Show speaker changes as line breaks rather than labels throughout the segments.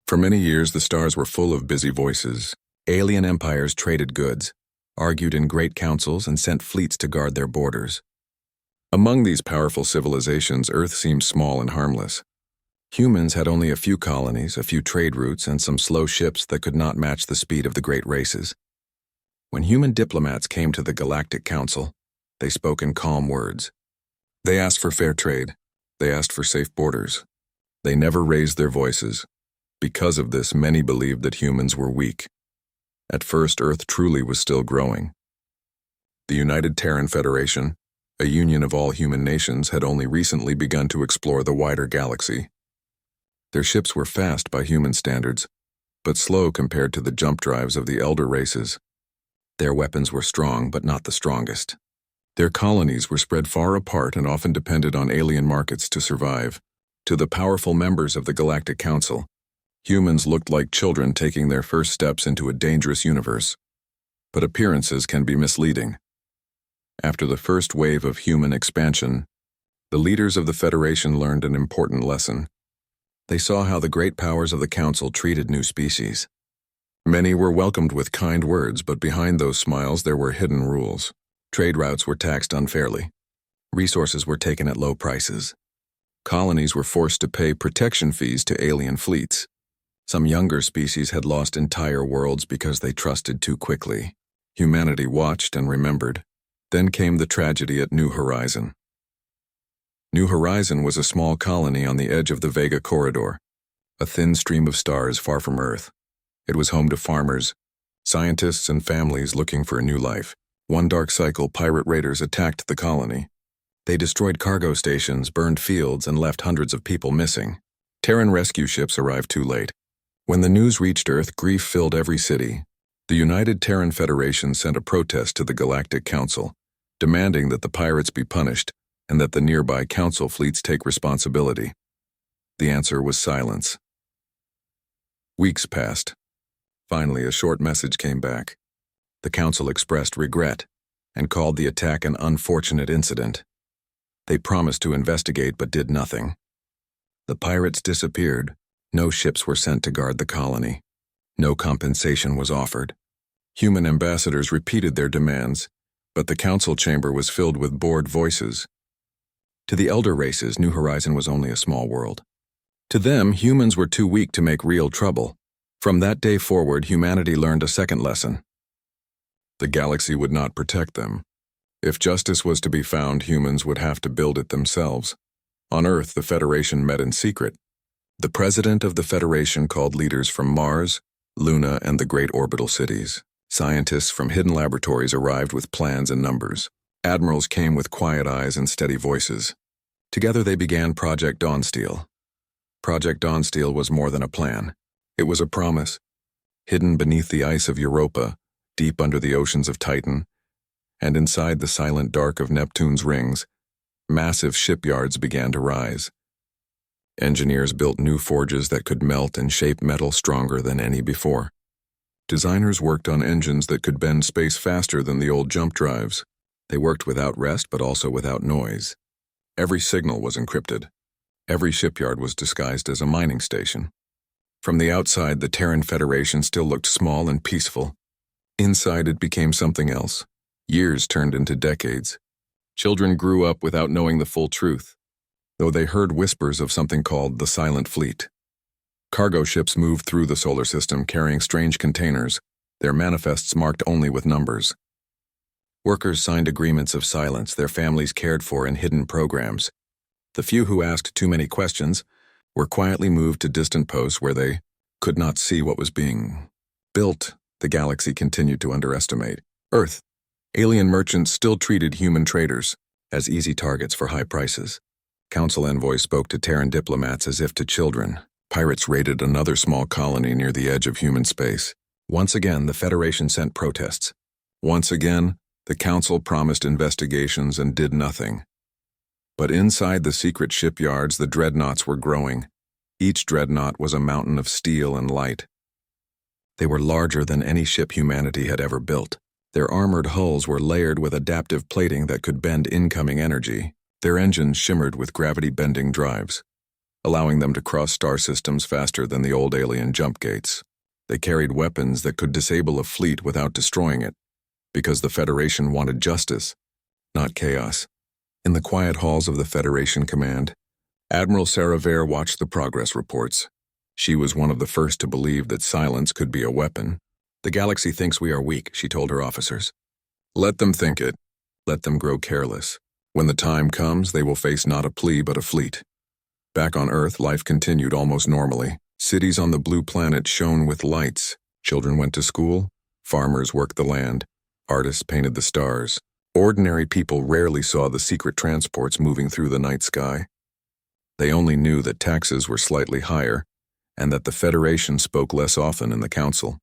For many years, the stars were full of busy voices. Alien empires traded goods, argued in great councils, and sent fleets to guard their borders. Among these powerful civilizations, Earth seemed small and harmless. Humans had only a few colonies, a few trade routes, and some slow ships that could not match the speed of the great races. When human diplomats came to the Galactic Council, they spoke in calm words. They asked for fair trade. They asked for safe borders. They never raised their voices. Because of this, many believed that humans were weak. At first, Earth truly was still growing. The United Terran Federation, a union of all human nations, had only recently begun to explore the wider galaxy. Their ships were fast by human standards, but slow compared to the jump drives of the elder races. Their weapons were strong, but not the strongest. Their colonies were spread far apart and often depended on alien markets to survive. To the powerful members of the Galactic Council, humans looked like children taking their first steps into a dangerous universe. But appearances can be misleading. After the first wave of human expansion, the leaders of the Federation learned an important lesson. They saw how the great powers of the Council treated new species. Many were welcomed with kind words, but behind those smiles there were hidden rules. Trade routes were taxed unfairly. Resources were taken at low prices. Colonies were forced to pay protection fees to alien fleets. Some younger species had lost entire worlds because they trusted too quickly. Humanity watched and remembered. Then came the tragedy at New Horizon. New Horizon was a small colony on the edge of the Vega Corridor, a thin stream of stars far from Earth. It was home to farmers, scientists, and families looking for a new life. One dark cycle, pirate raiders attacked the colony. They destroyed cargo stations, burned fields, and left hundreds of people missing. Terran rescue ships arrived too late. When the news reached Earth, grief filled every city. The United Terran Federation sent a protest to the Galactic Council, demanding that the pirates be punished and that the nearby Council fleets take responsibility. The answer was silence. Weeks passed. Finally, a short message came back. The Council expressed regret and called the attack an unfortunate incident. They promised to investigate but did nothing. The pirates disappeared. No ships were sent to guard the colony. No compensation was offered. Human ambassadors repeated their demands, but the council chamber was filled with bored voices. To the elder races, New Horizon was only a small world. To them, humans were too weak to make real trouble. From that day forward, humanity learned a second lesson. The galaxy would not protect them. If justice was to be found, humans would have to build it themselves. On Earth, the Federation met in secret. The president of the Federation called leaders from Mars, Luna, and the great orbital cities. Scientists from hidden laboratories arrived with plans and numbers. Admirals came with quiet eyes and steady voices. Together they began Project Dawnsteel. Project Dawnsteel was more than a plan. It was a promise. Hidden beneath the ice of Europa, deep under the oceans of Titan, and inside the silent dark of Neptune's rings, massive shipyards began to rise. Engineers built new forges that could melt and shape metal stronger than any before. Designers worked on engines that could bend space faster than the old jump drives. They worked without rest but also without noise. Every signal was encrypted. Every shipyard was disguised as a mining station. From the outside, the Terran Federation still looked small and peaceful. Inside, it became something else. Years turned into decades. Children grew up without knowing the full truth, though they heard whispers of something called the Silent Fleet. Cargo ships moved through the solar system carrying strange containers, their manifests marked only with numbers. Workers signed agreements of silence, their families cared for in hidden programs. The few who asked too many questions were quietly moved to distant posts where they could not see what was being built. The galaxy continued to underestimate Earth. Alien merchants still treated human traders as easy targets for high prices. Council envoys spoke to Terran diplomats as if to children. Pirates raided another small colony near the edge of human space. Once again, the Federation sent protests. Once again, the Council promised investigations and did nothing. But inside the secret shipyards, the Dreadnoughts were growing. Each Dreadnought was a mountain of steel and light. They were larger than any ship humanity had ever built. Their armored hulls were layered with adaptive plating that could bend incoming energy. Their engines shimmered with gravity-bending drives. allowing them to cross star systems faster than the old alien jump gates. They carried weapons that could disable a fleet without destroying it, because the Federation wanted justice, not chaos. In the quiet halls of the Federation command, Admiral Sarah Vare watched the progress reports. She was one of the first to believe that silence could be a weapon. "The galaxy thinks we are weak," she told her officers. "Let them think it. Let them grow careless. When the time comes, they will face not a plea but a fleet." Back on Earth, life continued almost normally. Cities on the blue planet shone with lights. Children went to school. Farmers worked the land. Artists painted the stars. Ordinary people rarely saw the secret transports moving through the night sky. They only knew that taxes were slightly higher and that the Federation spoke less often in the Council.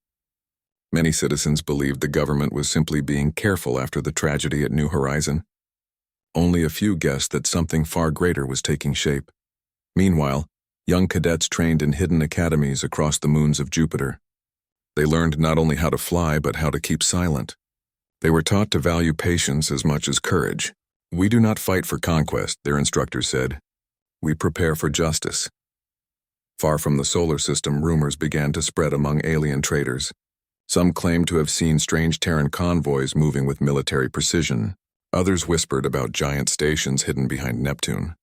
Many citizens believed the government was simply being careful after the tragedy at New Horizon. Only a few guessed that something far greater was taking shape. Meanwhile, young cadets trained in hidden academies across the moons of Jupiter. They learned not only how to fly but how to keep silent. They were taught to value patience as much as courage. "We do not fight for conquest," their instructors said. "We prepare for justice." Far from the solar system, rumors began to spread among alien traders. Some claimed to have seen strange Terran convoys moving with military precision. Others whispered about giant stations hidden behind Neptune.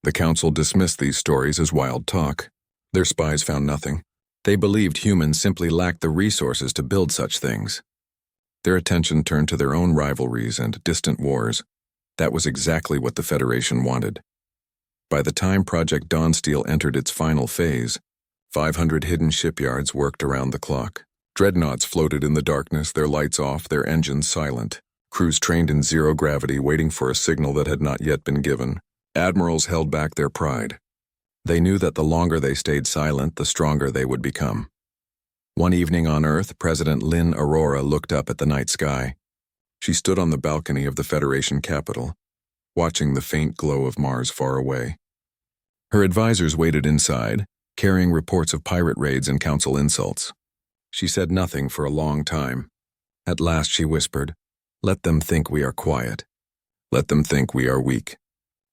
The Council dismissed these stories as wild talk. Their spies found nothing. They believed humans simply lacked the resources to build such things. Their attention turned to their own rivalries and distant wars. That was exactly what the Federation wanted. By the time Project Dawnsteel entered its final phase, 500 hidden shipyards worked around the clock. Dreadnoughts floated in the darkness, their lights off, their engines silent. Crews trained in zero gravity, waiting for a signal that had not yet been given. Admirals held back their pride. They knew that the longer they stayed silent, the stronger they would become. One evening on Earth, President Lynn Aurora looked up at the night sky. She stood on the balcony of the Federation capital, watching the faint glow of Mars far away. Her advisors waited inside, carrying reports of pirate raids and Council insults. She said nothing for a long time. At last she whispered, "Let them think we are quiet. Let them think we are weak.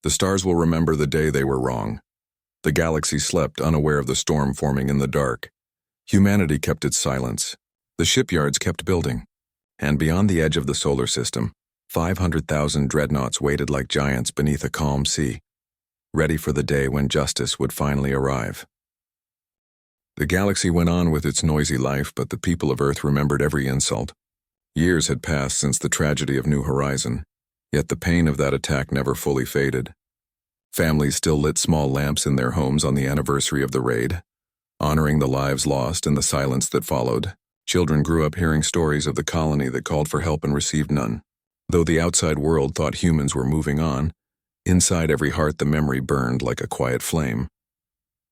The stars will remember the day they were wrong." The galaxy slept, unaware of the storm forming in the dark. Humanity kept its silence. The shipyards kept building. And beyond the edge of the solar system, 500,000 dreadnoughts waited like giants beneath a calm sea, ready for the day when justice would finally arrive. The galaxy went on with its noisy life, but the people of Earth remembered every insult. Years had passed since the tragedy of New Horizon, yet the pain of that attack never fully faded. Families still lit small lamps in their homes on the anniversary of the raid, honoring the lives lost and the silence that followed. Children grew up hearing stories of the colony that called for help and received none. Though the outside world thought humans were moving on, inside every heart the memory burned like a quiet flame.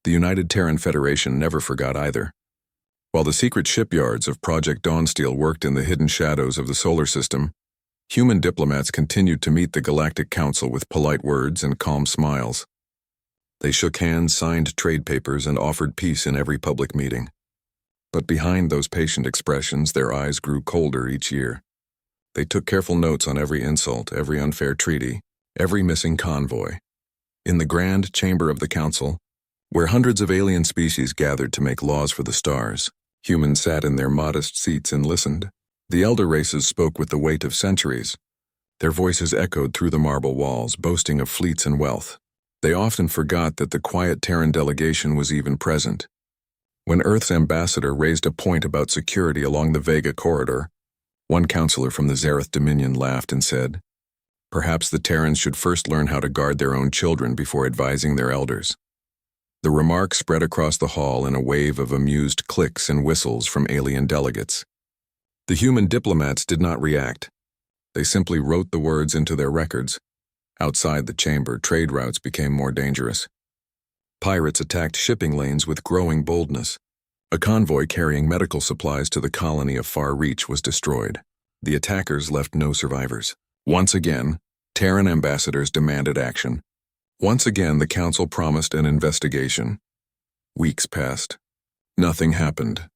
The United Terran Federation never forgot either. While the secret shipyards of Project Dawnsteel worked in the hidden shadows of the solar system, human diplomats continued to meet the Galactic Council with polite words and calm smiles. They shook hands, signed trade papers, and offered peace in every public meeting. But behind those patient expressions, their eyes grew colder each year. They took careful notes on every insult, every unfair treaty, every missing convoy. In the grand chamber of the Council, where hundreds of alien species gathered to make laws for the stars, humans sat in their modest seats and listened. The elder races spoke with the weight of centuries. Their voices echoed through the marble walls, boasting of fleets and wealth. They often forgot that the quiet Terran delegation was even present. When Earth's ambassador raised a point about security along the Vega corridor, one counselor from the Zareth Dominion laughed and said, "Perhaps the Terrans should first learn how to guard their own children before advising their elders." The remark spread across the hall in a wave of amused clicks and whistles from alien delegates. The human diplomats did not react. They simply wrote the words into their records. Outside the chamber, trade routes became more dangerous. Pirates attacked shipping lanes with growing boldness. A convoy carrying medical supplies to the colony of Far Reach was destroyed. The attackers left no survivors. Once again, Terran ambassadors demanded action. Once again, the Council promised an investigation. Weeks passed. Nothing happened.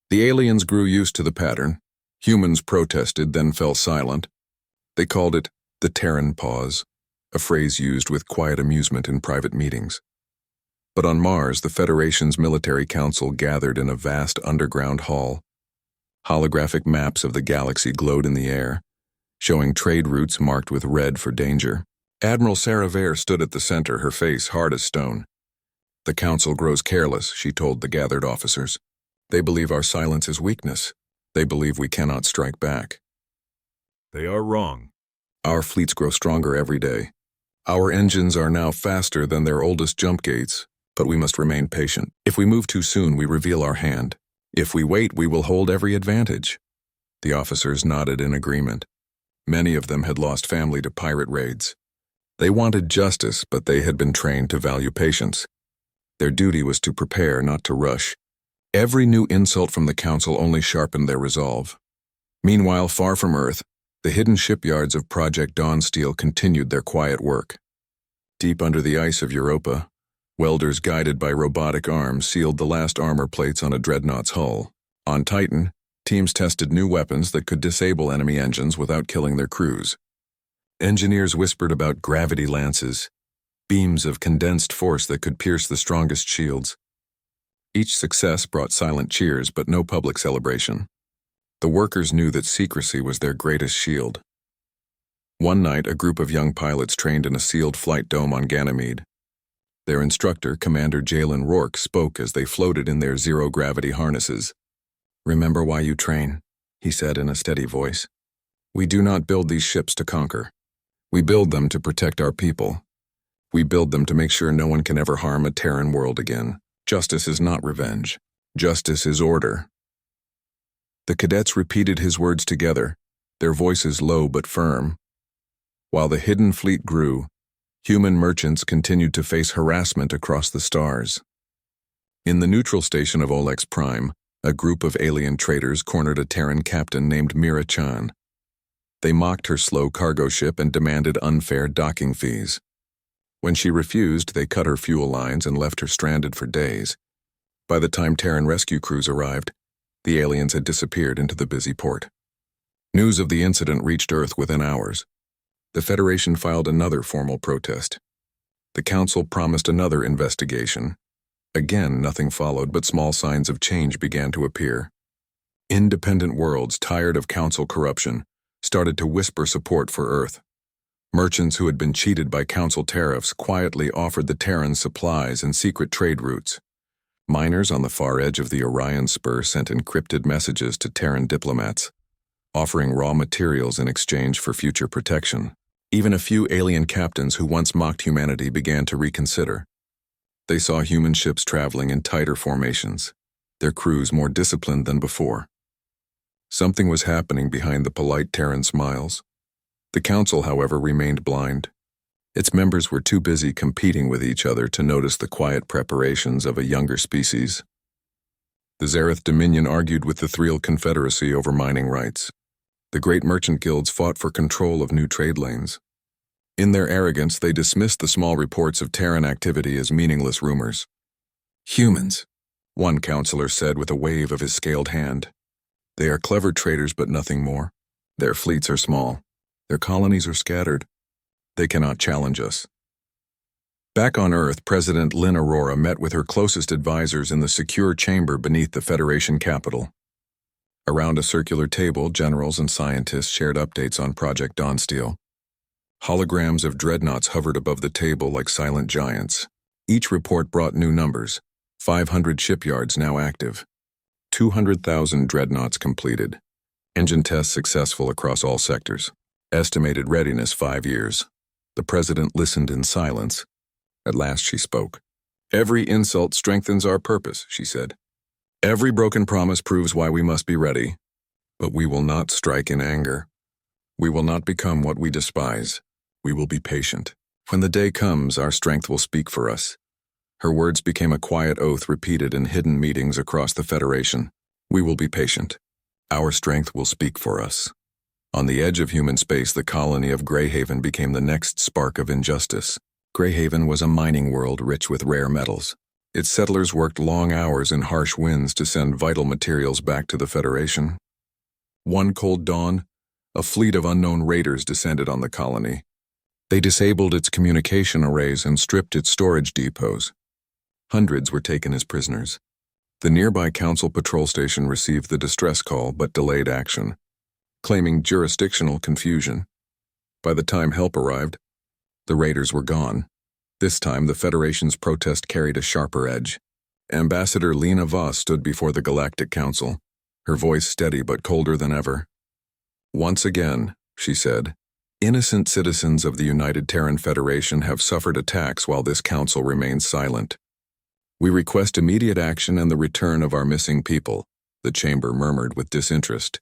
The aliens grew used to the pattern. Humans protested, then fell silent. They called it the Terran pause, a phrase used with quiet amusement in private meetings. But on Mars, the Federation's military council gathered in a vast underground hall. Holographic maps of the galaxy glowed in the air, showing trade routes marked with red for danger. Admiral Sarah Vare stood at the center, her face hard as stone. "The council grows careless," she told the gathered officers. "They believe our silence is weakness. They believe we cannot strike back."
"They are wrong."
"Our fleets grow stronger every day. Our engines are now faster than their oldest jump gates, but we must remain patient. If we move too soon, we reveal our hand. If we wait, we will hold every advantage." The officers nodded in agreement. Many of them had lost family to pirate raids. They wanted justice, but they had been trained to value patience. Their duty was to prepare, not to rush. Every new insult from the council only sharpened their resolve. Meanwhile, far from Earth, the hidden shipyards of Project Dawnsteel continued their quiet work. Deep under the ice of Europa, welders guided by robotic arms sealed the last armor plates on a Dreadnought's hull. On Titan, teams tested new weapons that could disable enemy engines without killing their crews. Engineers whispered about gravity lances, beams of condensed force that could pierce the strongest shields. Each success brought silent cheers, but no public celebration. The workers knew that secrecy was their greatest shield. One night, a group of young pilots trained in a sealed flight dome on Ganymede. Their instructor, Commander Jalen Rourke, spoke as they floated in their zero-gravity harnesses. "Remember why you train," he said in a steady voice. "We do not build these ships to conquer. We build them to protect our people. We build them to make sure no one can ever harm a Terran world again. Justice is not revenge. Justice is order." The cadets repeated his words together, their voices low but firm. While the hidden fleet grew, human merchants continued to face harassment across the stars. In the neutral station of Olex Prime, a group of alien traders cornered a Terran captain named Mira Chan. They mocked her slow cargo ship and demanded unfair docking fees. When she refused, they cut her fuel lines and left her stranded for days. By the time Terran rescue crews arrived, the aliens had disappeared into the busy port. News of the incident reached Earth within hours. The Federation filed another formal protest. The Council promised another investigation. Again, nothing followed, but small signs of change began to appear. Independent worlds, tired of Council corruption, started to whisper support for Earth. Merchants who had been cheated by Council tariffs quietly offered the Terrans supplies and secret trade routes. Miners on the far edge of the Orion Spur sent encrypted messages to Terran diplomats, offering raw materials in exchange for future protection. Even a few alien captains who once mocked humanity began to reconsider. They saw human ships traveling in tighter formations, their crews more disciplined than before. Something was happening behind the polite Terran smiles. The Council, however, remained blind. Its members were too busy competing with each other to notice the quiet preparations of a younger species. The Zareth Dominion argued with the Thriel Confederacy over mining rights. The great merchant guilds fought for control of new trade lanes. In their arrogance, they dismissed the small reports of Terran activity as meaningless rumors. "Humans," one counselor said with a wave of his scaled hand. "They are clever traders, but nothing more. Their fleets are small. Their colonies are scattered. They cannot challenge us." Back on Earth, President Lynn Aurora met with her closest advisors in the secure chamber beneath the Federation capital. Around a circular table, generals and scientists shared updates on Project Dawnsteel. Holograms of dreadnoughts hovered above the table like silent giants. Each report brought new numbers: 500 shipyards now active, 200,000 dreadnoughts completed, engine tests successful across all sectors, estimated readiness 5 years. The president listened in silence. At last she spoke. "Every insult strengthens our purpose," she said. "Every broken promise proves why we must be ready. But we will not strike in anger. We will not become what we despise. We will be patient. When the day comes, our strength will speak for us." Her words became a quiet oath repeated in hidden meetings across the Federation. "We will be patient. Our strength will speak for us." On the edge of human space, the colony of Greyhaven became the next spark of injustice. Greyhaven was a mining world rich with rare metals. Its settlers worked long hours in harsh winds to send vital materials back to the Federation. One cold dawn, a fleet of unknown raiders descended on the colony. They disabled its communication arrays and stripped its storage depots. Hundreds were taken as prisoners. The nearby Council patrol station received the distress call but delayed action, claiming jurisdictional confusion. By the time help arrived, the raiders were gone. This time, the Federation's protest carried a sharper edge. Ambassador Lena Voss stood before the Galactic Council, her voice steady but colder than ever. "Once again," she said, "innocent citizens of the United Terran Federation have suffered attacks while this council remains silent. We request immediate action and the return of our missing people," the chamber murmured with disinterest.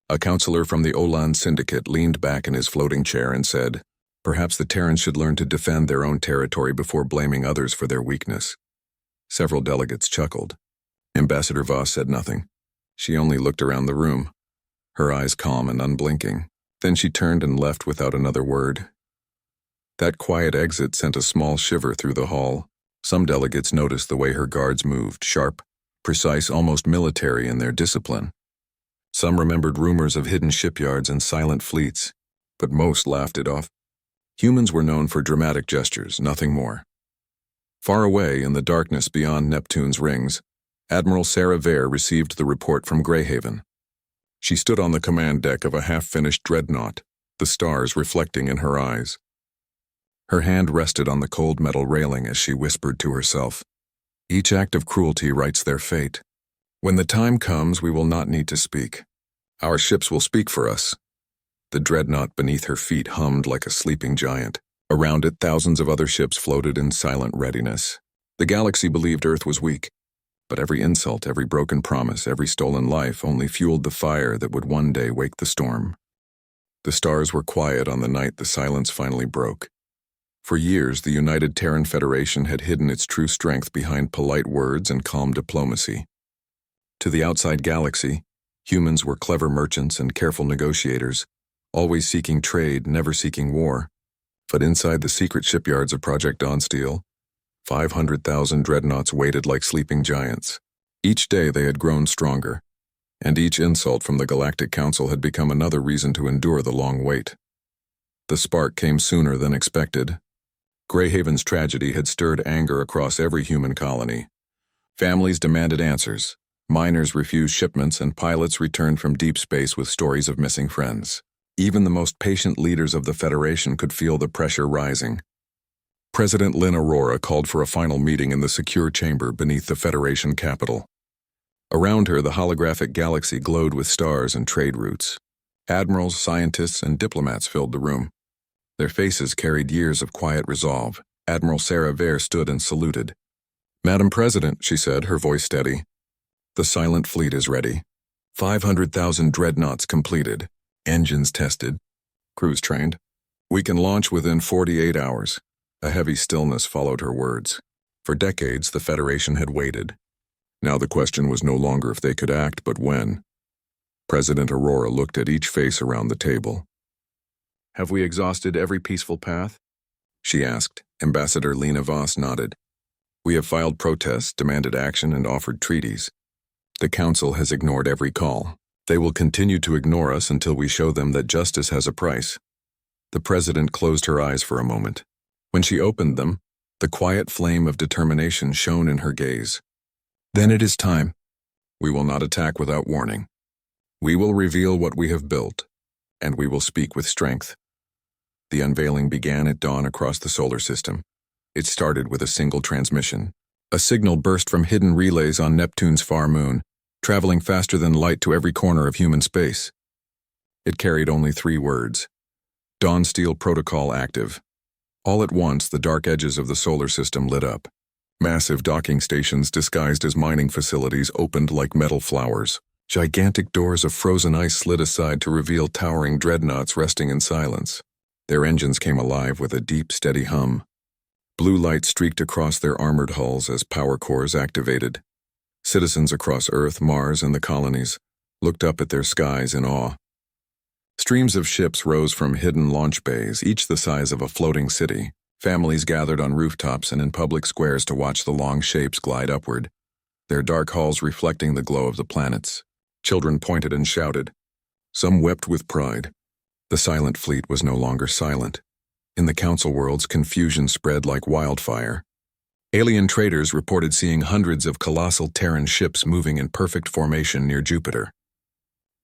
A counselor from the Olan Syndicate leaned back in his floating chair and said, "Perhaps the Terrans should learn to defend their own territory before blaming others for their weakness." Several delegates chuckled. Ambassador Voss said nothing. She only looked around the room, her eyes calm and unblinking. Then she turned and left without another word. That quiet exit sent a small shiver through the hall. Some delegates noticed the way her guards moved, sharp, precise, almost military in their discipline. Some remembered rumors of hidden shipyards and silent fleets, but most laughed it off. Humans were known for dramatic gestures, nothing more. Far away in the darkness beyond Neptune's rings, Admiral Sarah Vare received the report from Greyhaven. She stood on the command deck of a half-finished dreadnought, the stars reflecting in her eyes. Her hand rested on the cold metal railing as she whispered to herself, "Each act of cruelty writes their fate. When the time comes, we will not need to speak. Our ships will speak for us." The dreadnought beneath her feet hummed like a sleeping giant. Around it, thousands of other ships floated in silent readiness. The galaxy believed Earth was weak, but every insult, every broken promise, every stolen life only fueled the fire that would one day wake the storm. The stars were quiet on the night the silence finally broke. For years, the United Terran Federation had hidden its true strength behind polite words and calm diplomacy. To the outside galaxy, humans were clever merchants and careful negotiators, always seeking trade, never seeking war. But inside the secret shipyards of Project Dawnsteel, 500,000 dreadnoughts waited like sleeping giants. Each day they had grown stronger, and each insult from the Galactic Council had become another reason to endure the long wait. The spark came sooner than expected. Greyhaven's tragedy had stirred anger across every human colony. Families demanded answers, miners refused shipments, and pilots returned from deep space with stories of missing friends. Even the most patient leaders of the Federation could feel the pressure rising. President Lynn Aurora called for a final meeting in the secure chamber beneath the Federation capital. Around her, the holographic galaxy glowed with stars and trade routes. Admirals, scientists, and diplomats filled the room. Their faces carried years of quiet resolve. Admiral Sarah Vare stood and saluted. "Madam President," she said, her voice steady, "the silent fleet is ready. 500,000 dreadnoughts completed, engines tested, crews trained. We can launch within 48 hours. A heavy stillness followed her words. For decades, the Federation had waited. Now the question was no longer if they could act, but when. President Aurora looked at each face around the table. "Have we exhausted every peaceful path?" she asked. Ambassador Lena Voss nodded. "We have filed protests, demanded action, and offered treaties. The Council has ignored every call. They will continue to ignore us until we show them that justice has a price." The President closed her eyes for a moment. When she opened them, the quiet flame of determination shone in her gaze. "Then it is time. We will not attack without warning. We will reveal what we have built, and we will speak with strength." The unveiling began at dawn across the solar system. It started with a single transmission. A signal burst from hidden relays on Neptune's far moon, traveling faster than light to every corner of human space. It carried only 3 words: Dawnsteel Protocol active. All at once, the dark edges of the solar system lit up. Massive docking stations disguised as mining facilities opened like metal flowers. Gigantic doors of frozen ice slid aside to reveal towering dreadnoughts resting in silence. Their engines came alive with a deep, steady hum. Blue light streaked across their armored hulls as power cores activated. Citizens across Earth, Mars, and the colonies looked up at their skies in awe. Streams of ships rose from hidden launch bays, each the size of a floating city. Families gathered on rooftops and in public squares to watch the long shapes glide upward, their dark hulls reflecting the glow of the planets. Children pointed and shouted. Some wept with pride. The silent fleet was no longer silent. In the Council worlds, confusion spread like wildfire. Alien traders reported seeing hundreds of colossal Terran ships moving in perfect formation near Jupiter.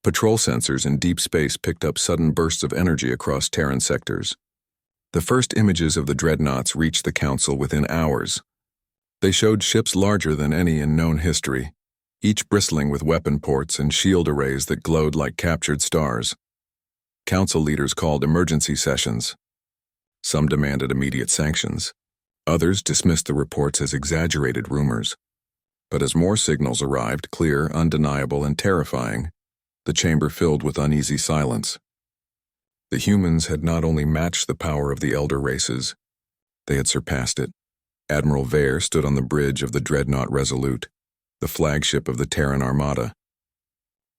Patrol sensors in deep space picked up sudden bursts of energy across Terran sectors. The first images of the Dreadnoughts reached the Council within hours. They showed ships larger than any in known history, each bristling with weapon ports and shield arrays that glowed like captured stars. Council leaders called emergency sessions. Some demanded immediate sanctions. Others dismissed the reports as exaggerated rumors. But as more signals arrived, clear, undeniable, and terrifying, the chamber filled with uneasy silence. The humans had not only matched the power of the elder races, they had surpassed it. Admiral Vare stood on the bridge of the Dreadnought Resolute, the flagship of the Terran Armada.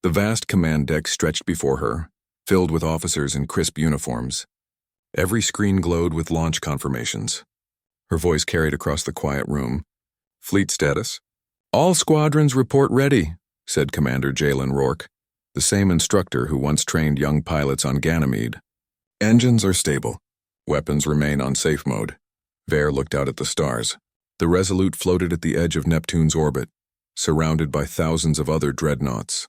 The vast command deck stretched before her, filled with officers in crisp uniforms. Every screen glowed with launch confirmations. Her voice carried across the quiet room. "Fleet status?" "All squadrons report ready," said Commander Jalen Rourke, the same instructor who once trained young pilots on Ganymede. "Engines are stable. Weapons remain on safe mode." Vare looked out at the stars. The Resolute floated at the edge of Neptune's orbit, surrounded by thousands of other dreadnoughts.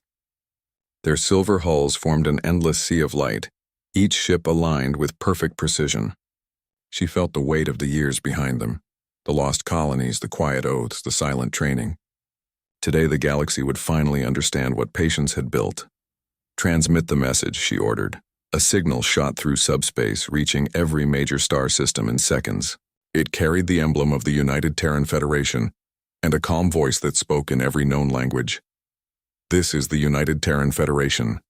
Their silver hulls formed an endless sea of light, each ship aligned with perfect precision. She felt the weight of the years behind them, the lost colonies, the quiet oaths, the silent training. Today the galaxy would finally understand what patience had built. "Transmit the message," she ordered. A signal shot through subspace, reaching every major star system in seconds. It carried the emblem of the United Terran Federation and a calm voice that spoke in every known language. "This is the United Terran Federation.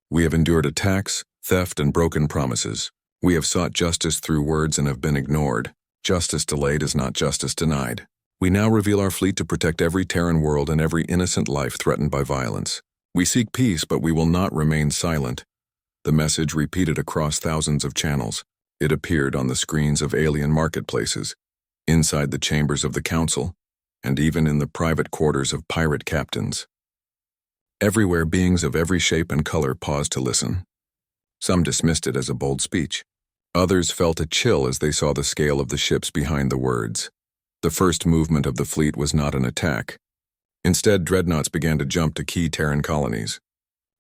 We have endured attacks, theft, and broken promises. We have sought justice through words and have been ignored. Justice delayed is not justice denied. We now reveal our fleet to protect every Terran world and every innocent life threatened by violence. We seek peace, but we will not remain silent." The message repeated across thousands of channels. It appeared on the screens of alien marketplaces, inside the chambers of the Council, and even in the private quarters of pirate captains. Everywhere beings of every shape and color paused to listen. Some dismissed it as a bold speech. Others felt a chill as they saw the scale of the ships behind the words. The first movement of the fleet was not an attack. Instead, dreadnoughts began to jump to key Terran colonies.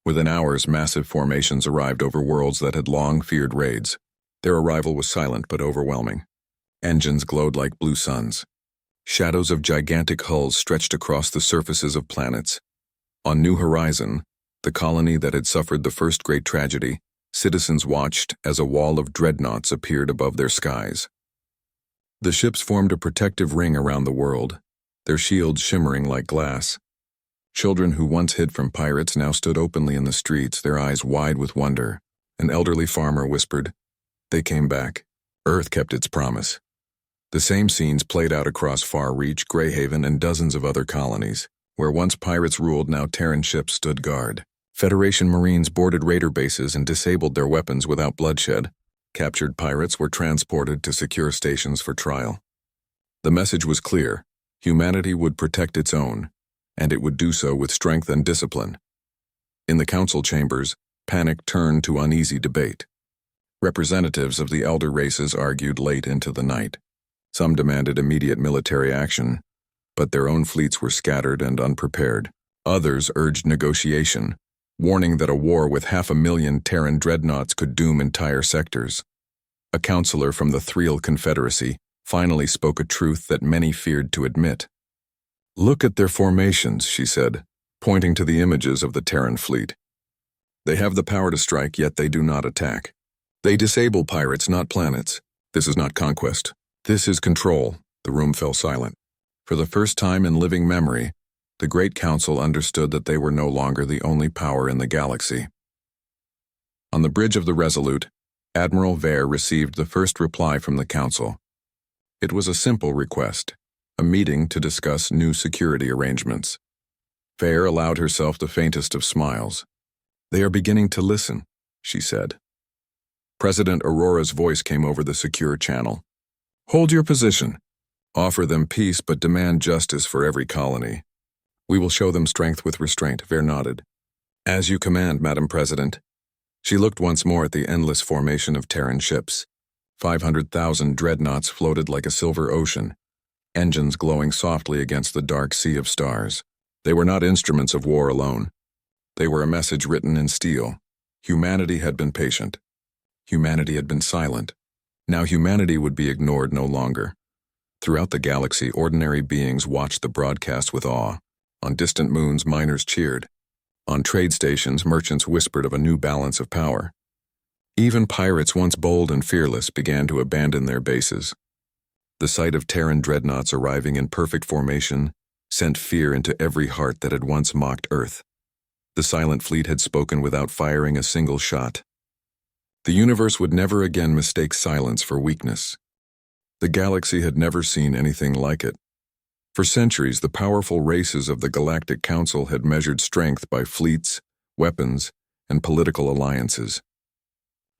Within hours, massive formations arrived over worlds that had long feared raids. Their arrival was silent but overwhelming. Engines glowed like blue suns. Shadows of gigantic hulls stretched across the surfaces of planets. On New Horizon, the colony that had suffered the first great tragedy, citizens watched as a wall of dreadnoughts appeared above their skies. The ships formed a protective ring around the world, their shields shimmering like glass. Children who once hid from pirates now stood openly in the streets, their eyes wide with wonder. An elderly farmer whispered, "They came back. Earth kept its promise." The same scenes played out across Far Reach, Greyhaven, and dozens of other colonies. Where once pirates ruled, now Terran ships stood guard. Federation Marines boarded raider bases and disabled their weapons without bloodshed. Captured pirates were transported to secure stations for trial. The message was clear: humanity would protect its own, and it would do so with strength and discipline. In the council chambers, panic turned to uneasy debate. Representatives of the elder races argued late into the night. Some demanded immediate military action, but their own fleets were scattered and unprepared. Others urged negotiation, warning that a war with 500,000 Terran dreadnoughts could doom entire sectors. A counselor from the Thriel Confederacy finally spoke a truth that many feared to admit. "Look at their formations," she said, pointing to the images of the Terran fleet. "They have the power to strike, yet they do not attack. They disable pirates, not planets. This is not conquest. This is control." The room fell silent. For the first time in living memory, the Great Council understood that they were no longer the only power in the galaxy. On the bridge of the Resolute, Admiral Vare received the first reply from the Council. It was a simple request, a meeting to discuss new security arrangements. Vare allowed herself the faintest of smiles. "They are beginning to listen," she said. President Aurora's voice came over the secure channel. "Hold your position. Offer them peace, but demand justice for every colony. We will show them strength with restraint," Vare nodded. "As you command, Madam President." She looked once more at the endless formation of Terran ships. 500,000 dreadnoughts floated like a silver ocean. engines glowing softly against the dark sea of stars. They were not instruments of war alone. They were a message written in steel. Humanity had been patient. Humanity had been silent. Now humanity would be ignored no longer. Throughout the galaxy, ordinary beings watched the broadcast with awe. On distant moons, miners cheered. On trade stations, merchants whispered of a new balance of power. Even pirates, once bold and fearless, began to abandon their bases. The sight of Terran dreadnoughts arriving in perfect formation sent fear into every heart that had once mocked Earth. The silent fleet had spoken without firing a single shot. The universe would never again mistake silence for weakness. The galaxy had never seen anything like it. For centuries, the powerful races of the Galactic Council had measured strength by fleets, weapons, and political alliances.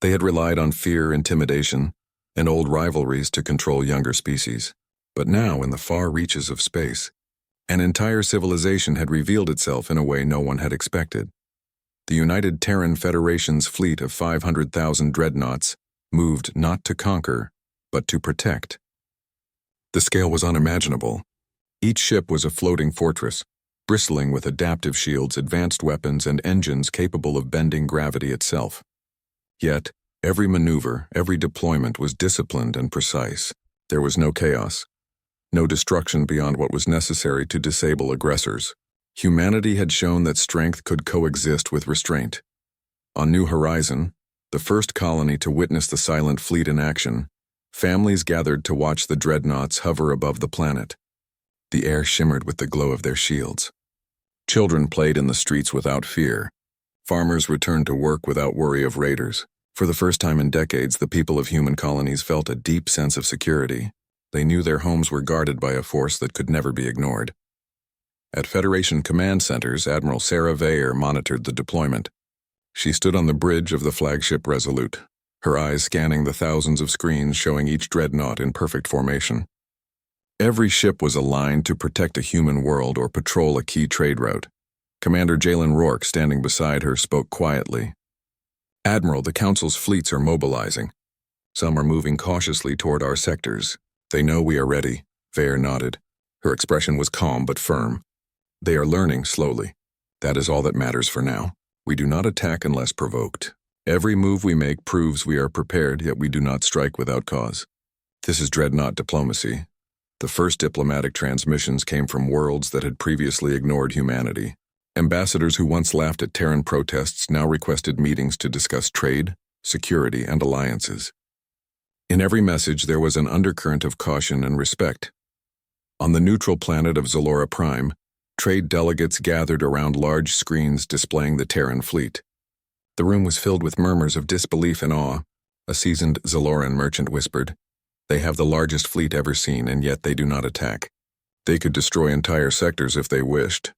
They had relied on fear, intimidation, and old rivalries to control younger species. But now, in the far reaches of space, an entire civilization had revealed itself in a way no one had expected. The United Terran Federation's fleet of 500,000 dreadnoughts moved not to conquer, but to protect. The scale was unimaginable. Each ship was a floating fortress, bristling with adaptive shields, advanced weapons, and engines capable of bending gravity itself. Yet, every maneuver, every deployment was disciplined and precise. There was no chaos, no destruction beyond what was necessary to disable aggressors. Humanity had shown that strength could coexist with restraint. On New Horizon, the first colony to witness the silent fleet in action, families gathered to watch the dreadnoughts hover above the planet. The air shimmered with the glow of their shields. Children played in the streets without fear. Farmers returned to work without worry of raiders. For the first time in decades, the people of human colonies felt a deep sense of security. They knew their homes were guarded by a force that could never be ignored. At Federation command centers, Admiral Sarah Veyer monitored the deployment. She stood on the bridge of the flagship Resolute, her eyes scanning the thousands of screens showing each dreadnought in perfect formation. Every ship was aligned to protect a human world or patrol a key trade route. Commander Jalen Rourke, standing beside her, spoke quietly. "Admiral, the Council's fleets are mobilizing. Some are moving cautiously toward our sectors. They know we are ready." Veyer nodded. Her expression was calm but firm. "They are learning slowly. That is all that matters for now. We do not attack unless provoked. Every move we make proves we are prepared, yet we do not strike without cause. This is dreadnought diplomacy." The first diplomatic transmissions came from worlds that had previously ignored humanity. Ambassadors who once laughed at Terran protests now requested meetings to discuss trade, security, and alliances. In every message there was an undercurrent of caution and respect. On the neutral planet of Zalora Prime, trade delegates gathered around large screens displaying the Terran fleet. The room was filled with murmurs of disbelief and awe. A seasoned Zaloran merchant whispered, "They have the largest fleet ever seen, and yet they do not attack. They could destroy entire sectors if they wished."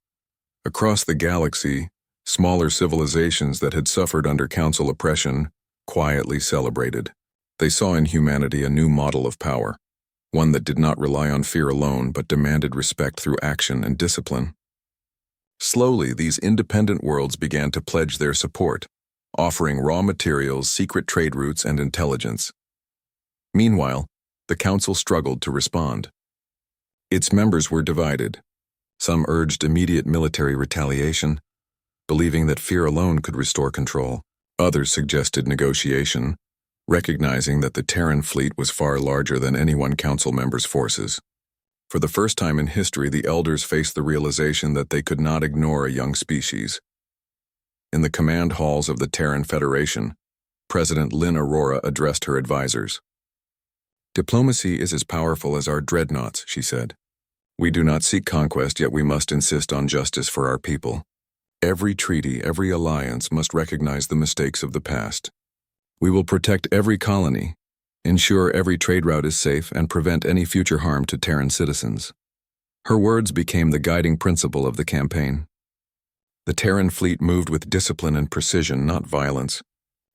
Across the galaxy, smaller civilizations that had suffered under Council oppression quietly celebrated. They saw in humanity a new model of power, one that did not rely on fear alone but demanded respect through action and discipline. Slowly, these independent worlds began to pledge their support, offering raw materials, secret trade routes, and intelligence. Meanwhile, the Council struggled to respond. Its members were divided. Some urged immediate military retaliation, believing that fear alone could restore control. Others suggested negotiation, recognizing that the Terran fleet was far larger than any one Council member's forces. For the first time in history, the Elders faced the realization that they could not ignore a young species. In the command halls of the Terran Federation, President Lynn Aurora addressed her advisors. "Diplomacy is as powerful as our dreadnoughts," she said. "We do not seek conquest, yet we must insist on justice for our people. Every treaty, every alliance must recognize the mistakes of the past. We will protect every colony, ensure every trade route is safe, and prevent any future harm to Terran citizens." Her words became the guiding principle of the campaign. The Terran fleet moved with discipline and precision, not violence.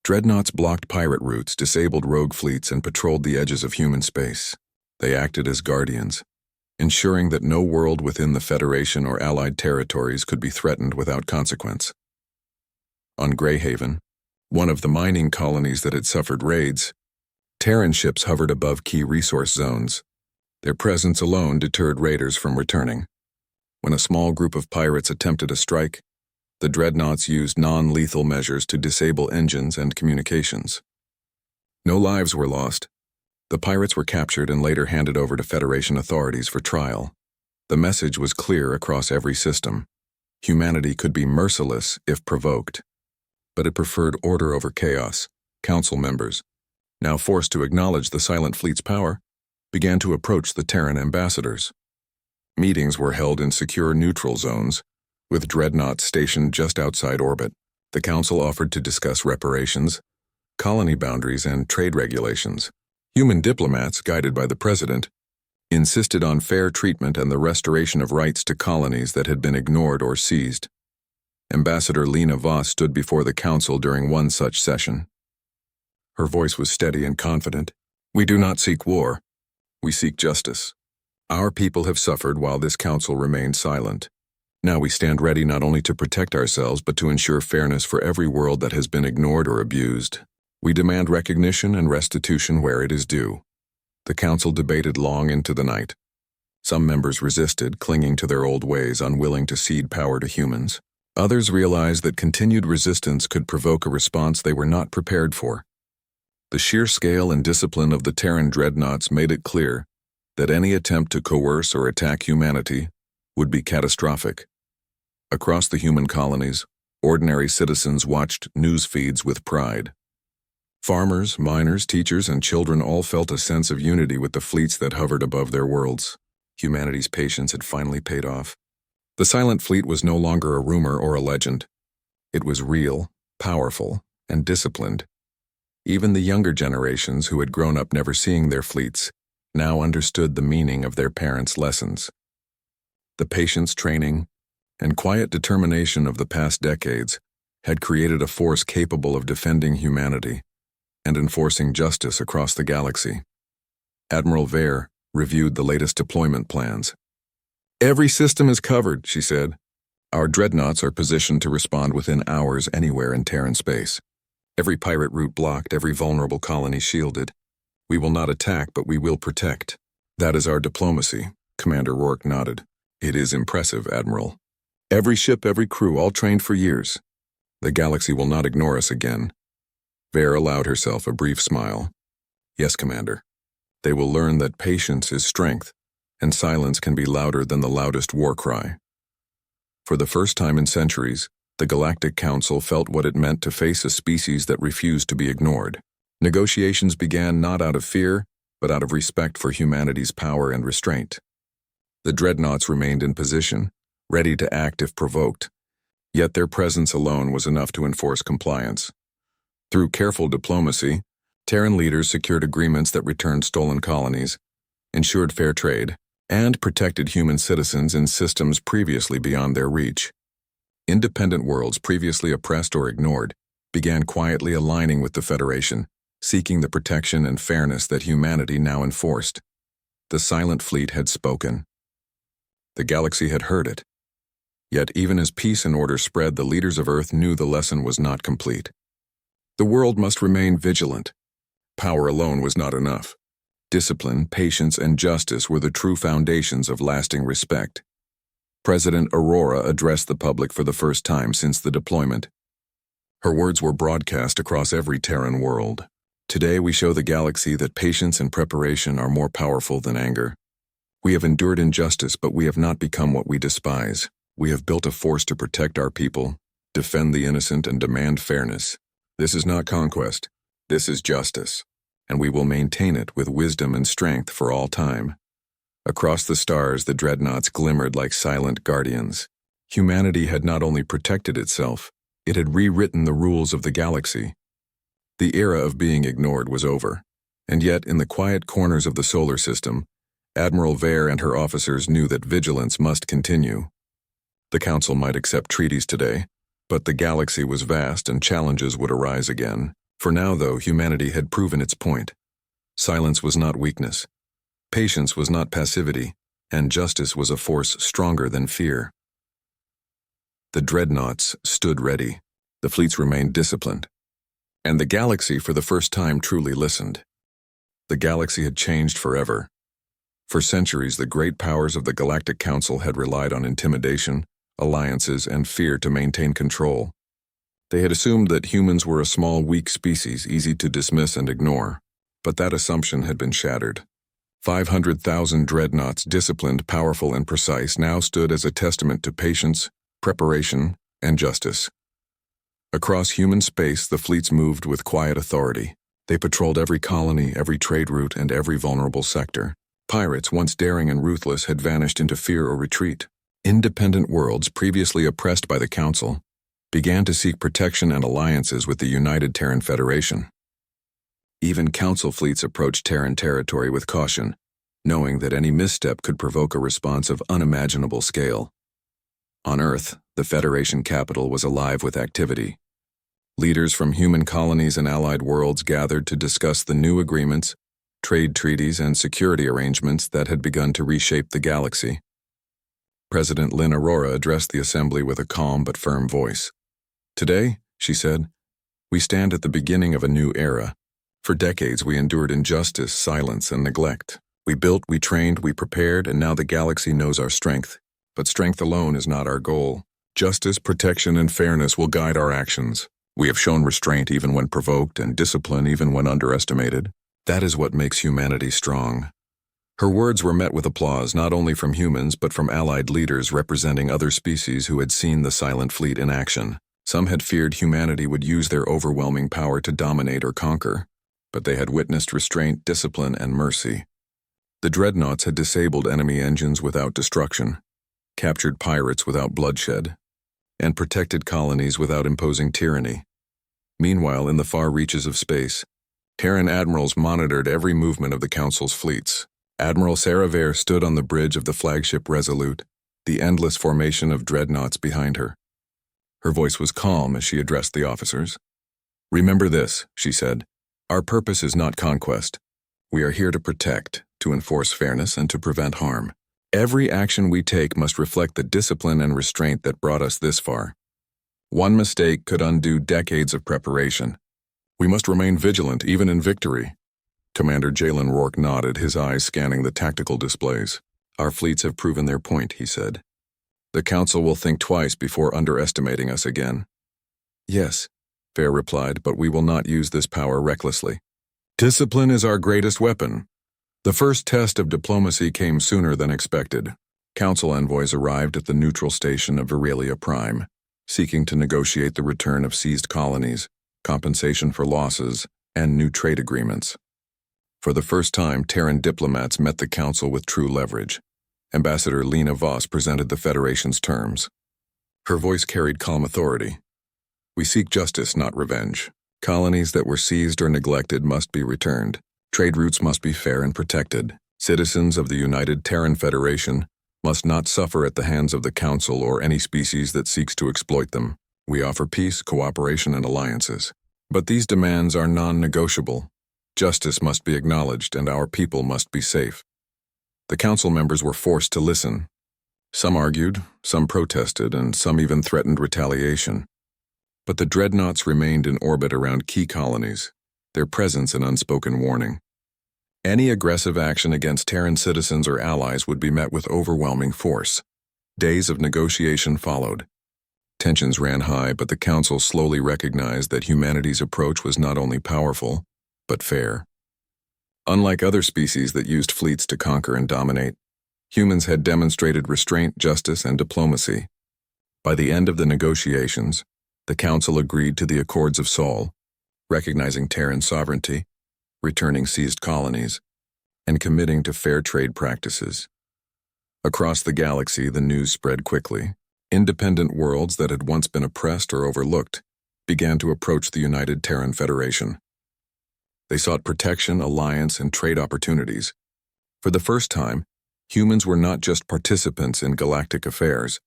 Dreadnoughts blocked pirate routes, disabled rogue fleets, and patrolled the edges of human space. They acted as guardians, ensuring that no world within the Federation or allied territories could be threatened without consequence. On Greyhaven, one of the mining colonies that had suffered raids, Terran ships hovered above key resource zones. Their presence alone deterred raiders from returning. When a small group of pirates attempted a strike, the Dreadnoughts used non-lethal measures to disable engines and communications. No lives were lost. The pirates were captured and later handed over to Federation authorities for trial. The message was clear across every system. Humanity could be merciless if provoked, but it preferred order over chaos. Council members, now forced to acknowledge the Silent Fleet's power, began to approach the Terran ambassadors. Meetings were held in secure neutral zones, with Dreadnoughts stationed just outside orbit. The Council offered to discuss reparations, colony boundaries, and trade regulations. Human diplomats, guided by the President, insisted on fair treatment and the restoration of rights to colonies that had been ignored or seized. Ambassador Lena Voss stood before the Council during one such session. Her voice was steady and confident. "We do not seek war. We seek justice. Our people have suffered while this Council remained silent. Now we stand ready not only to protect ourselves but to ensure fairness for every world that has been ignored or abused. We demand recognition and restitution where it is due." The Council debated long into the night. Some members resisted, clinging to their old ways, unwilling to cede power to humans. Others realized that continued resistance could provoke a response they were not prepared for. The sheer scale and discipline of the Terran Dreadnoughts made it clear that any attempt to coerce or attack humanity would be catastrophic. Across the human colonies, ordinary citizens watched news feeds with pride. Farmers, miners, teachers, and children all felt a sense of unity with the fleets that hovered above their worlds. Humanity's patience had finally paid off. The Silent Fleet was no longer a rumor or a legend. It was real, powerful, and disciplined. Even the younger generations who had grown up never seeing their fleets now understood the meaning of their parents' lessons. The patience, training, and quiet determination of the past decades had created a force capable of defending humanity and enforcing justice across the galaxy. Admiral Vare reviewed the latest deployment plans. "Every system is covered," she said. "Our Dreadnoughts are positioned to respond within hours anywhere in Terran space. Every pirate route blocked, every vulnerable colony shielded. We will not attack, but we will protect. That is our diplomacy." Commander Rourke nodded. "It is impressive, Admiral. Every ship, every crew, all trained for years. The galaxy will not ignore us again." Vare allowed herself a brief smile. "Yes, Commander. They will learn that patience is strength, and silence can be louder than the loudest war cry." For the first time in centuries, the Galactic Council felt what it meant to face a species that refused to be ignored. Negotiations began not out of fear, but out of respect for humanity's power and restraint. The Dreadnoughts remained in position, ready to act if provoked, yet their presence alone was enough to enforce compliance. Through careful diplomacy, Terran leaders secured agreements that returned stolen colonies, ensured fair trade, and protected human citizens in systems previously beyond their reach. Independent worlds previously oppressed or ignored began quietly aligning with the Federation, seeking the protection and fairness that humanity now enforced. The Silent Fleet had spoken. The galaxy had heard it. Yet even as peace and order spread, the leaders of Earth knew the lesson was not complete. The world must remain vigilant. Power alone was not enough. Discipline, patience, and justice were the true foundations of lasting respect. President Aurora addressed the public for the first time since the deployment. Her words were broadcast across every Terran world. "Today we show the galaxy that patience and preparation are more powerful than anger. We have endured injustice, but we have not become what we despise. We have built a force to protect our people, defend the innocent, and demand fairness. This is not conquest. This is justice, and we will maintain it with wisdom and strength for all time." Across the stars, the Dreadnoughts glimmered like silent guardians. Humanity had not only protected itself, it had rewritten the rules of the galaxy. The era of being ignored was over, and yet in the quiet corners of the solar system, Admiral Vare and her officers knew that vigilance must continue. The Council might accept treaties today, but the galaxy was vast and challenges would arise again. For now, though, humanity had proven its point. Silence was not weakness. Patience was not passivity, and justice was a force stronger than fear. The Dreadnoughts stood ready. The fleets remained disciplined. And the galaxy for the first time truly listened. The galaxy had changed forever. For centuries, the great powers of the Galactic Council had relied on intimidation, alliances, and fear to maintain control. They had assumed that humans were a small, weak species, easy to dismiss and ignore. But that assumption had been shattered. 500,000 dreadnoughts, disciplined, powerful, and precise, now stood as a testament to patience, preparation, and justice. Across human space, the fleets moved with quiet authority. They patrolled every colony, every trade route, and every vulnerable sector. Pirates, once daring and ruthless, had vanished into fear or retreat. Independent worlds, previously oppressed by the Council, began to seek protection and alliances with the United Terran Federation. Even Council fleets approached Terran territory with caution, knowing that any misstep could provoke a response of unimaginable scale. On Earth, the Federation capital was alive with activity. Leaders from human colonies and allied worlds gathered to discuss the new agreements, trade treaties, and security arrangements that had begun to reshape the galaxy. President Lynn Aurora addressed the assembly with a calm but firm voice. "Today," she said, "we stand at the beginning of a new era. For decades we endured injustice, silence, and neglect. We built, we trained, we prepared, and now the galaxy knows our strength. But strength alone is not our goal. Justice, protection, and fairness will guide our actions. We have shown restraint even when provoked and discipline even when underestimated. That is what makes humanity strong." Her words were met with applause not only from humans but from allied leaders representing other species who had seen the Silent Fleet in action. Some had feared humanity would use their overwhelming power to dominate or conquer, but they had witnessed restraint, discipline, and mercy. The Dreadnoughts had disabled enemy engines without destruction, captured pirates without bloodshed, and protected colonies without imposing tyranny. Meanwhile, in the far reaches of space, Terran admirals monitored every movement of the Council's fleets. Admiral Sarah Vare stood on the bridge of the flagship Resolute, the endless formation of dreadnoughts behind her. Her voice was calm as she addressed the officers. "Remember this," she said. "Our purpose is not conquest. We are here to protect, to enforce fairness, and to prevent harm. Every action we take must reflect the discipline and restraint that brought us this far. One mistake could undo decades of preparation. We must remain vigilant, even in victory." Commander Jalen Rourke nodded, his eyes scanning the tactical displays. "Our fleets have proven their point," he said. "The Council will think twice before underestimating us again." "Yes," Vare replied, "but we will not use this power recklessly. Discipline is our greatest weapon." The first test of diplomacy came sooner than expected. Council envoys arrived at the neutral station of Virilia Prime, seeking to negotiate the return of seized colonies, compensation for losses, and new trade agreements. For the first time, Terran diplomats met the Council with true leverage. Ambassador Lena Voss presented the Federation's terms. Her voice carried calm authority. "We seek justice, not revenge. Colonies that were seized or neglected must be returned. Trade routes must be fair and protected. Citizens of the United Terran Federation must not suffer at the hands of the Council or any species that seeks to exploit them. We offer peace, cooperation, and alliances. But these demands are non-negotiable. Justice must be acknowledged, and our people must be safe." The Council members were forced to listen. Some argued, some protested, and some even threatened retaliation. But the Dreadnoughts remained in orbit around key colonies, their presence an unspoken warning. Any aggressive action against Terran citizens or allies would be met with overwhelming force. Days of negotiation followed. Tensions ran high, but the Council slowly recognized that humanity's approach was not only powerful, but fair. Unlike other species that used fleets to conquer and dominate, humans had demonstrated restraint, justice, and diplomacy. By the end of the negotiations, the Council agreed to the Accords of Sol, recognizing Terran sovereignty, returning seized colonies, and committing to fair trade practices. Across the galaxy, the news spread quickly. Independent worlds that had once been oppressed or overlooked began to approach the United Terran Federation. They sought protection, alliance, and trade opportunities. For the first time, humans were not just participants in galactic affairs.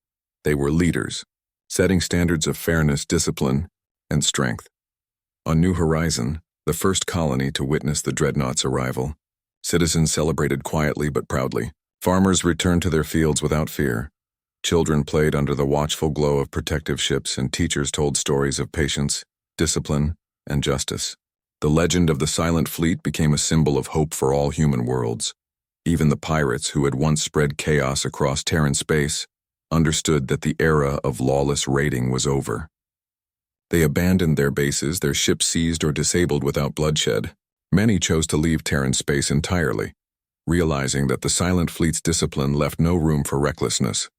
They were leaders, setting standards of fairness, discipline, and strength. On New Horizon, the first colony to witness the Dreadnoughts' arrival, citizens celebrated quietly but proudly. Farmers returned to their fields without fear. Children played under the watchful glow of protective ships, and teachers told stories of patience, discipline, and justice. The legend of the Silent Fleet became a symbol of hope for all human worlds. Even the pirates who had once spread chaos across Terran space understood that the era of lawless raiding was over. They abandoned their bases, their ships seized or disabled without bloodshed. Many chose to leave Terran space entirely, realizing that the Silent Fleet's discipline left no room for recklessness.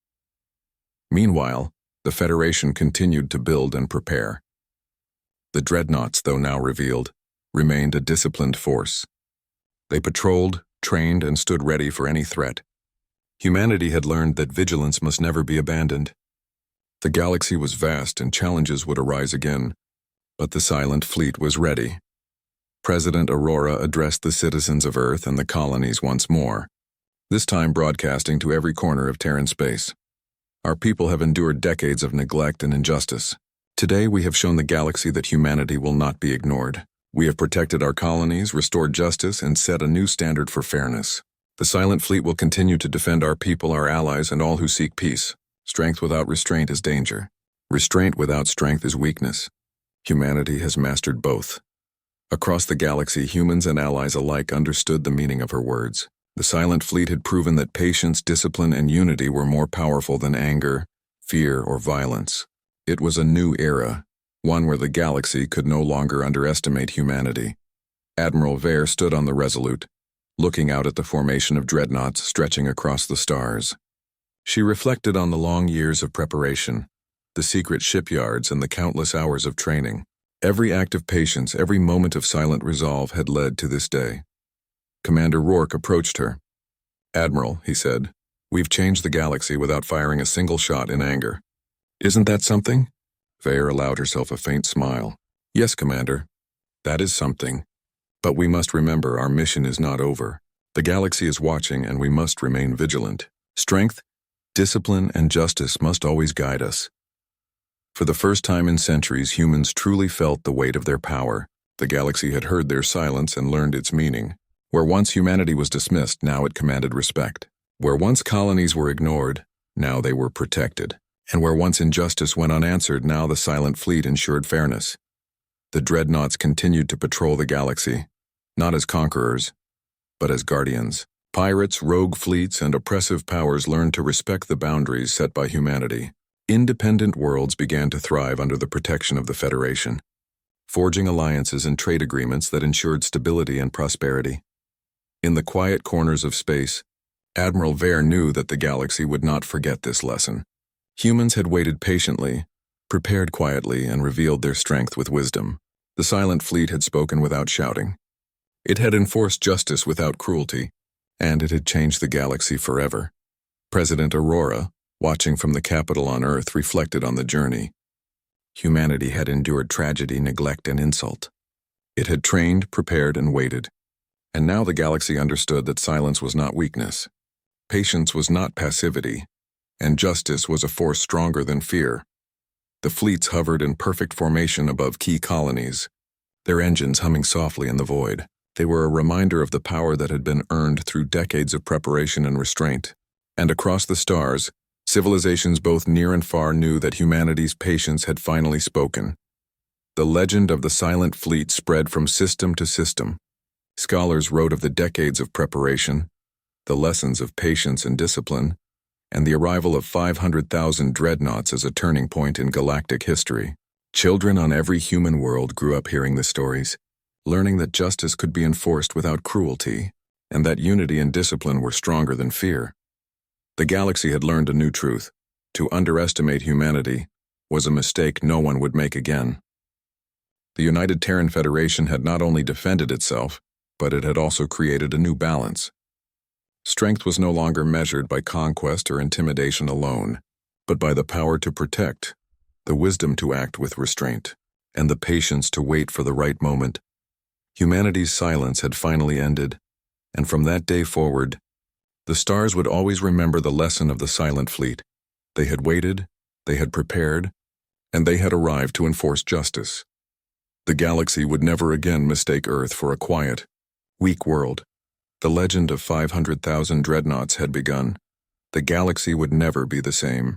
Meanwhile, the Federation continued to build and prepare. The Dreadnoughts, though now revealed, remained a disciplined force. They patrolled, trained, and stood ready for any threat. Humanity had learned that vigilance must never be abandoned. The galaxy was vast and challenges would arise again, but the Silent Fleet was ready. President Aurora addressed the citizens of Earth and the colonies once more, this time broadcasting to every corner of Terran space. Our people have endured decades of neglect and injustice. Today we have shown the galaxy that humanity will not be ignored. We have protected our colonies, restored justice, and set a new standard for fairness. The Silent Fleet will continue to defend our people, our allies, and all who seek peace. Strength without restraint is danger. Restraint without strength is weakness. Humanity has mastered both. Across the galaxy, humans and allies alike understood the meaning of her words. The Silent Fleet had proven that patience, discipline, and unity were more powerful than anger, fear, or violence. It was a new era, one where the galaxy could no longer underestimate humanity. Admiral Vare stood on the Resolute, looking out at the formation of dreadnoughts stretching across the stars. She reflected on the long years of preparation, the secret shipyards, and the countless hours of training. Every act of patience, every moment of silent resolve had led to this day. Commander Rourke approached her. "Admiral," he said, "we've changed the galaxy without firing a single shot in anger. Isn't that something?" Vare allowed herself a faint smile. "Yes, Commander, that is something. But we must remember our mission is not over. The galaxy is watching and we must remain vigilant. Strength, discipline, and justice must always guide us." For the first time in centuries, humans truly felt the weight of their power. The galaxy had heard their silence and learned its meaning. Where once humanity was dismissed, now it commanded respect. Where once colonies were ignored, now they were protected. And where once injustice went unanswered, now the Silent Fleet ensured fairness. The dreadnoughts continued to patrol the galaxy, not as conquerors, but as guardians. Pirates, rogue fleets, and oppressive powers learned to respect the boundaries set by humanity. Independent worlds began to thrive under the protection of the Federation, forging alliances and trade agreements that ensured stability and prosperity. In the quiet corners of space, Admiral Vare knew that the galaxy would not forget this lesson. Humans had waited patiently, prepared quietly, and revealed their strength with wisdom. The Silent Fleet had spoken without shouting. It had enforced justice without cruelty, and it had changed the galaxy forever. President Aurora, watching from the capital on Earth, reflected on the journey. Humanity had endured tragedy, neglect, and insult. It had trained, prepared, and waited. And now the galaxy understood that silence was not weakness. Patience was not passivity, and justice was a force stronger than fear. The fleets hovered in perfect formation above key colonies, their engines humming softly in the void. They were a reminder of the power that had been earned through decades of preparation and restraint. And across the stars, civilizations both near and far knew that humanity's patience had finally spoken. The legend of the Silent Fleet spread from system to system. Scholars wrote of the decades of preparation, the lessons of patience and discipline, and the arrival of 500,000 dreadnoughts as a turning point in galactic history. Children on every human world grew up hearing the stories, learning that justice could be enforced without cruelty, and that unity and discipline were stronger than fear. The galaxy had learned a new truth. To underestimate humanity was a mistake no one would make again. The United Terran Federation had not only defended itself, but it had also created a new balance. Strength was no longer measured by conquest or intimidation alone, but by the power to protect, the wisdom to act with restraint, and the patience to wait for the right moment. Humanity's silence had finally ended, and from that day forward, the stars would always remember the lesson of the Silent Fleet. They had waited, they had prepared, and they had arrived to enforce justice. The galaxy would never again mistake Earth for a quiet, weak world. The legend of 500,000 dreadnoughts had begun. The galaxy would never be the same.